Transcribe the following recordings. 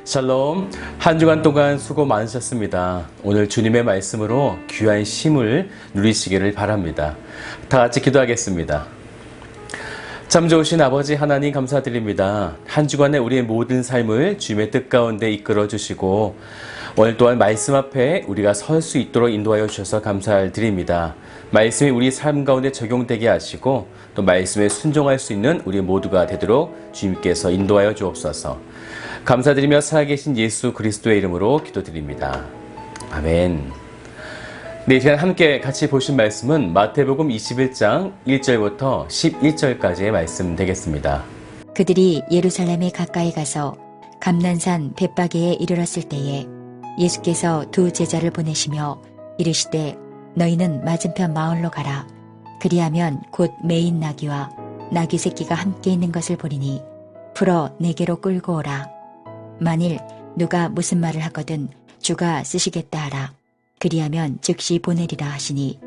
샬롬, 한 주간 동안 수고 많으셨습니다. 오늘 주님의 말씀으로 귀한 쉼을 누리시기를 바랍니다. 다 같이 기도하겠습니다. 참 좋으신 아버지 하나님 감사드립니다. 한 주간의 우리의 모든 삶을 주님의 뜻 가운데 이끌어 주시고 오늘 또한 말씀 앞에 우리가 설 수 있도록 인도하여 주셔서 감사드립니다. 말씀이 우리 삶 가운데 적용되게 하시고 또 말씀에 순종할 수 있는 우리 모두가 되도록 주님께서 인도하여 주옵소서. 감사드리며 살아계신 예수 그리스도의 이름으로 기도드립니다. 아멘. 네, 이 시간 함께 같이 보신 말씀은 마태복음 21장 1절부터 11절까지의 말씀 되겠습니다. 그들이 예루살렘에 가까이 가서 감난산 벳바게에 이르렀을 때에 예수께서 두 제자를 보내시며 이르시되 너희는 맞은편 마을로 가라. 그리하면 곧 매인 나귀와 나귀 새끼가 함께 있는 것을 보리니 풀어 내게로 끌고 오라. 만일 누가 무슨 말을 하거든 주가 쓰시겠다 하라. 그리하면 즉시 보내리라 하시니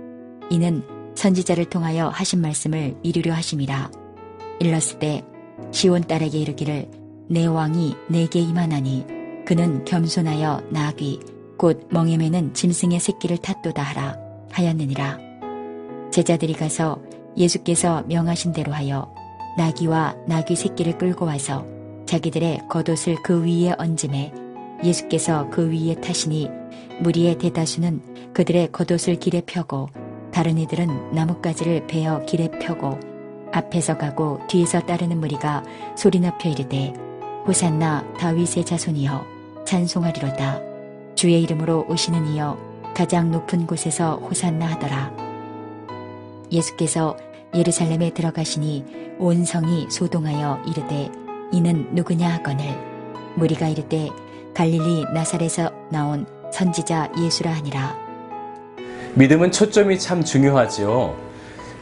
이는 선지자를 통하여 하신 말씀을 이루려 하심이라. 일렀을 때 시온 딸에게 이르기를 내 왕이 내게 임하나니 그는 겸손하여 나귀 곧 멍에 매는 짐승의 새끼를 탔도다 하라 하였느니라. 제자들이 가서 예수께서 명하신 대로 하여 나귀와 나귀 새끼를 끌고 와서 자기들의 겉옷을 그 위에 얹음에 예수께서 그 위에 타시니 무리의 대다수는 그들의 겉옷을 길에 펴고 다른 이들은 나뭇가지를 베어 길에 펴고 앞에서 가고 뒤에서 따르는 무리가 소리 높여 이르되 호산나 다윗의 자손이여 찬송하리로다. 주의 이름으로 오시는 이여 가장 높은 곳에서 호산나 하더라. 예수께서 예루살렘에 들어가시니 온 성이 소동하여 이르되 이는 누구냐 하거늘 무리가 이르되 갈릴리 나사렛에서 나온 선지자 예수라 하니라. 믿음은 초점이 참 중요하지요.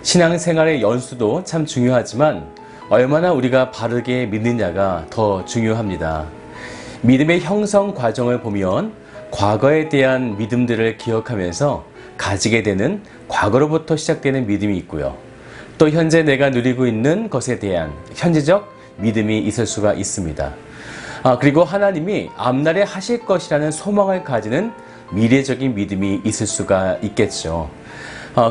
신앙생활의 연수도 참 중요하지만 얼마나 우리가 바르게 믿느냐가 더 중요합니다. 믿음의 형성 과정을 보면 과거에 대한 믿음들을 기억하면서 가지게 되는 과거로부터 시작되는 믿음이 있고요. 또 현재 내가 누리고 있는 것에 대한 현재적 믿음이 있을 수가 있습니다. 그리고 하나님이 앞날에 하실 것이라는 소망을 가지는 미래적인 믿음이 있을 수가 있겠죠.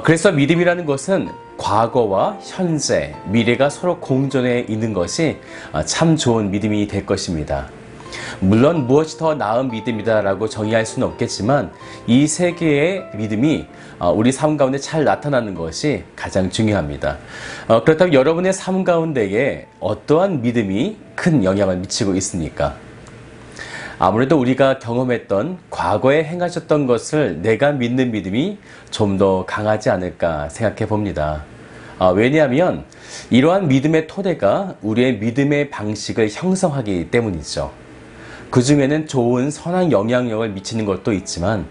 그래서 믿음이라는 것은 과거와 현재, 미래가 서로 공존해 있는 것이 참 좋은 믿음이 될 것입니다. 물론 무엇이 더 나은 믿음이다라고 정의할 수는 없겠지만 이 세 개의 믿음이 우리 삶 가운데 잘 나타나는 것이 가장 중요합니다. 그렇다면 여러분의 삶 가운데에 어떠한 믿음이 큰 영향을 미치고 있습니까? 아무래도 우리가 경험했던 과거에 행하셨던 것을 내가 믿는 믿음이 좀 더 강하지 않을까 생각해 봅니다. 왜냐하면 이러한 믿음의 토대가 우리의 믿음의 방식을 형성하기 때문이죠. 그 중에는 좋은 선한 영향력을 미치는 것도 있지만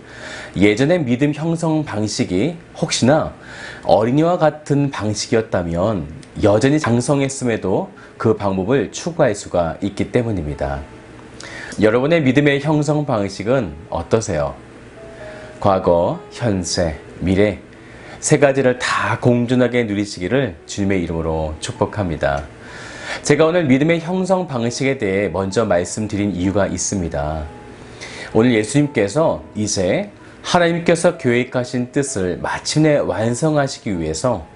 예전의 믿음 형성 방식이 혹시나 어린이와 같은 방식이었다면 여전히 장성했음에도 그 방법을 추구할 수가 있기 때문입니다. 여러분의 믿음의 형성 방식은 어떠세요? 과거, 현재, 미래 세 가지를 다 공존하게 누리시기를 주님의 이름으로 축복합니다. 제가 오늘 믿음의 형성 방식에 대해 먼저 말씀드린 이유가 있습니다. 오늘 예수님께서 이제 하나님께서 계획하신 뜻을 마침내 완성하시기 위해서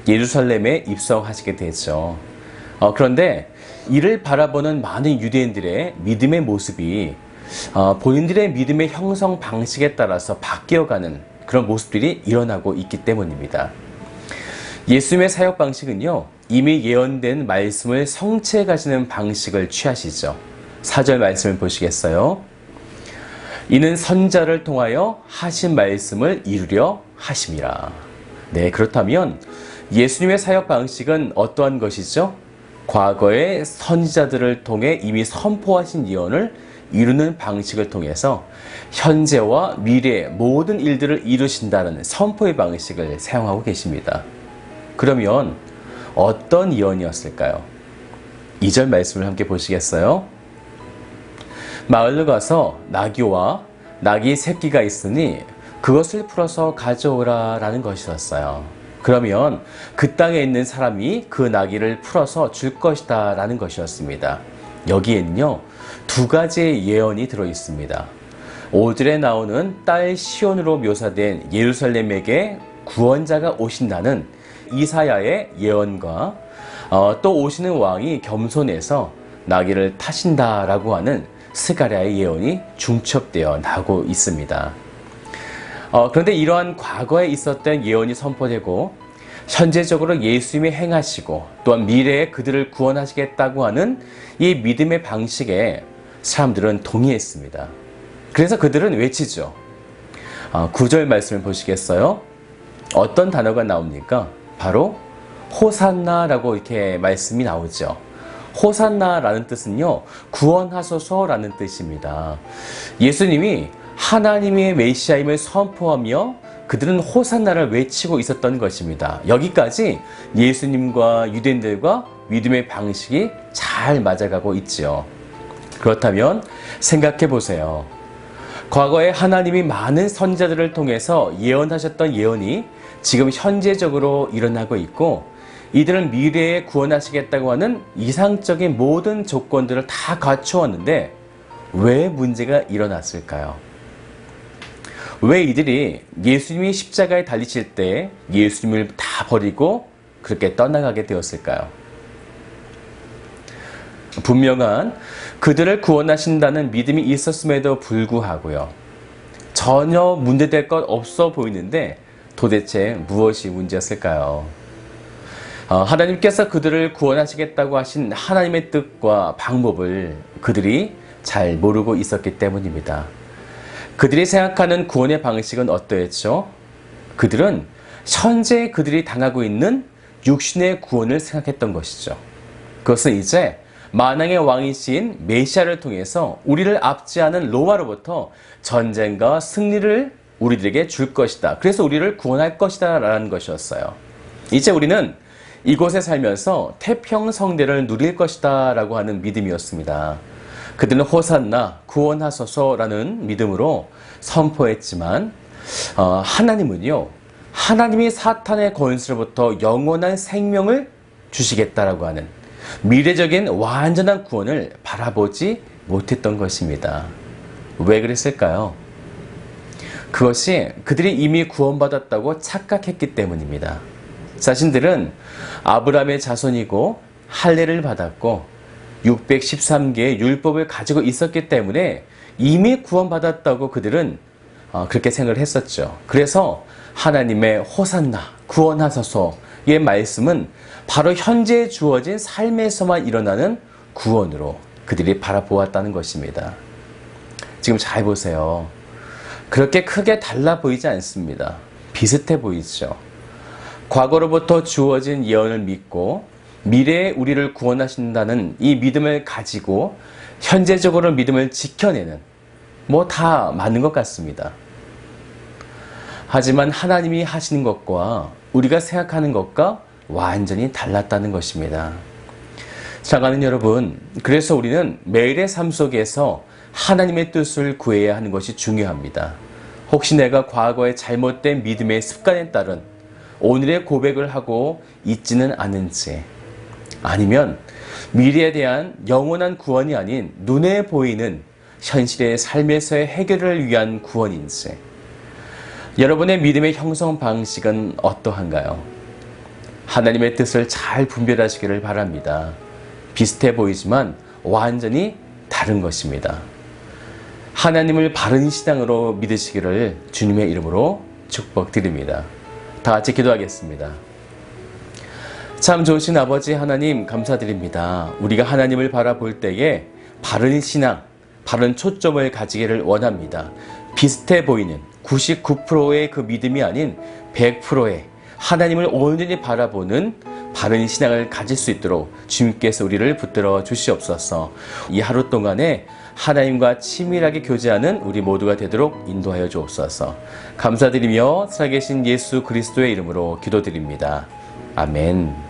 예루살렘에 입성하시게 되죠. 그런데 이를 바라보는 많은 유대인들의 믿음의 모습이 본인들의 믿음의 형성 방식에 따라서 바뀌어가는 그런 모습들이 일어나고 있기 때문입니다. 예수님의 사역 방식은요, 이미 예언된 말씀을 성취해 가시는 방식을 취하시죠. 4절 말씀을 보시겠어요? 이는 선자를 통하여 하신 말씀을 이루려 하심이라. 네, 그렇다면 예수님의 사역 방식은 어떠한 것이죠? 과거의 선지자들을 통해 이미 선포하신 예언을 이루는 방식을 통해서 현재와 미래의 모든 일들을 이루신다는 선포의 방식을 사용하고 계십니다. 그러면 어떤 예언이었을까요? 2절 말씀을 함께 보시겠어요? 마을로 가서 나귀와 나귀 새끼가 있으니 그것을 풀어서 가져오라 라는 것이었어요. 그러면 그 땅에 있는 사람이 그 나귀를 풀어서 줄 것이다 라는 것이었습니다. 여기에는요, 두 가지의 예언이 들어 있습니다. 5절에 나오는 딸 시온으로 묘사된 예루살렘에게 구원자가 오신다는 이사야의 예언과 또 오시는 왕이 겸손해서 나귀를 타신다라고 하는 스가랴의 예언이 중첩되어 나오고 있습니다. 그런데 이러한 과거에 있었던 예언이 선포되고 현재적으로 예수님이 행하시고 또한 미래에 그들을 구원하시겠다고 하는 이 믿음의 방식에 사람들은 동의했습니다. 그래서 그들은 외치죠. 9절 말씀을 보시겠어요? 어떤 단어가 나옵니까? 바로 호산나라고 이렇게 말씀이 나오죠. 호산나라는 뜻은요, 구원하소서라는 뜻입니다. 예수님이 하나님의 메시아임을 선포하며 그들은 호산나를 외치고 있었던 것입니다. 여기까지 예수님과 유대인들과 믿음의 방식이 잘 맞아가고 있지요. 그렇다면 생각해 보세요. 과거에 하나님이 많은 선지자들을 통해서 예언하셨던 예언이 지금 현재적으로 일어나고 있고, 이들은 미래에 구원하시겠다고 하는 이상적인 모든 조건들을 다 갖추었는데 왜 문제가 일어났을까요? 왜 이들이 예수님이 십자가에 달리실 때 예수님을 다 버리고 그렇게 떠나가게 되었을까요? 분명한 그들을 구원하신다는 믿음이 있었음에도 불구하고요, 전혀 문제될 것 없어 보이는데 도대체 무엇이 문제였을까요? 하나님께서 그들을 구원하시겠다고 하신 하나님의 뜻과 방법을 그들이 잘 모르고 있었기 때문입니다. 그들이 생각하는 구원의 방식은 어떠했죠? 그들은 현재 그들이 당하고 있는 육신의 구원을 생각했던 것이죠. 그것은 이제 만왕의 왕이신 메시아를 통해서 우리를 압제하는 로마로부터 전쟁과 승리를 우리들에게 줄 것이다. 그래서 우리를 구원할 것이다 라는 것이었어요. 이제 우리는 이곳에 살면서 태평성대를 누릴 것이다 라고 하는 믿음이었습니다. 그들은 호산나, 구원하소서라는 믿음으로 선포했지만 하나님은요, 하나님이 사탄의 권세로부터 영원한 생명을 주시겠다라고 하는 미래적인 완전한 구원을 바라보지 못했던 것입니다. 왜 그랬을까요? 그것이 그들이 이미 구원받았다고 착각했기 때문입니다. 자신들은 아브라함의 자손이고 할례를 받았고 613개의 율법을 가지고 있었기 때문에 이미 구원받았다고 그들은 그렇게 생각을 했었죠. 그래서 하나님의 호산나, 구원하소서의 말씀은 바로 현재 주어진 삶에서만 일어나는 구원으로 그들이 바라보았다는 것입니다. 지금 잘 보세요. 그렇게 크게 달라 보이지 않습니다. 비슷해 보이죠. 과거로부터 주어진 예언을 믿고 미래에 우리를 구원하신다는 이 믿음을 가지고 현재적으로 믿음을 지켜내는 다 맞는 것 같습니다. 하지만 하나님이 하시는 것과 우리가 생각하는 것과 완전히 달랐다는 것입니다. 사랑하는 여러분, 그래서 우리는 매일의 삶 속에서 하나님의 뜻을 구해야 하는 것이 중요합니다. 혹시 내가 과거의 잘못된 믿음의 습관에 따른 오늘의 고백을 하고 있지는 않은지, 아니면 미래에 대한 영원한 구원이 아닌 눈에 보이는 현실의 삶에서의 해결을 위한 구원인지, 여러분의 믿음의 형성 방식은 어떠한가요? 하나님의 뜻을 잘 분별하시기를 바랍니다. 비슷해 보이지만 완전히 다른 것입니다. 하나님을 바른 신앙으로 믿으시기를 주님의 이름으로 축복드립니다. 다 같이 기도하겠습니다. 참 좋으신 아버지 하나님, 감사드립니다. 우리가 하나님을 바라볼 때에 바른 신앙, 바른 초점을 가지기를 원합니다. 비슷해 보이는 99%의 그 믿음이 아닌 100%의 하나님을 온전히 바라보는 바른 신앙을 가질 수 있도록 주님께서 우리를 붙들어 주시옵소서. 이 하루 동안에 하나님과 친밀하게 교제하는 우리 모두가 되도록 인도하여 주옵소서. 감사드리며 살아계신 예수 그리스도의 이름으로 기도드립니다. 아멘.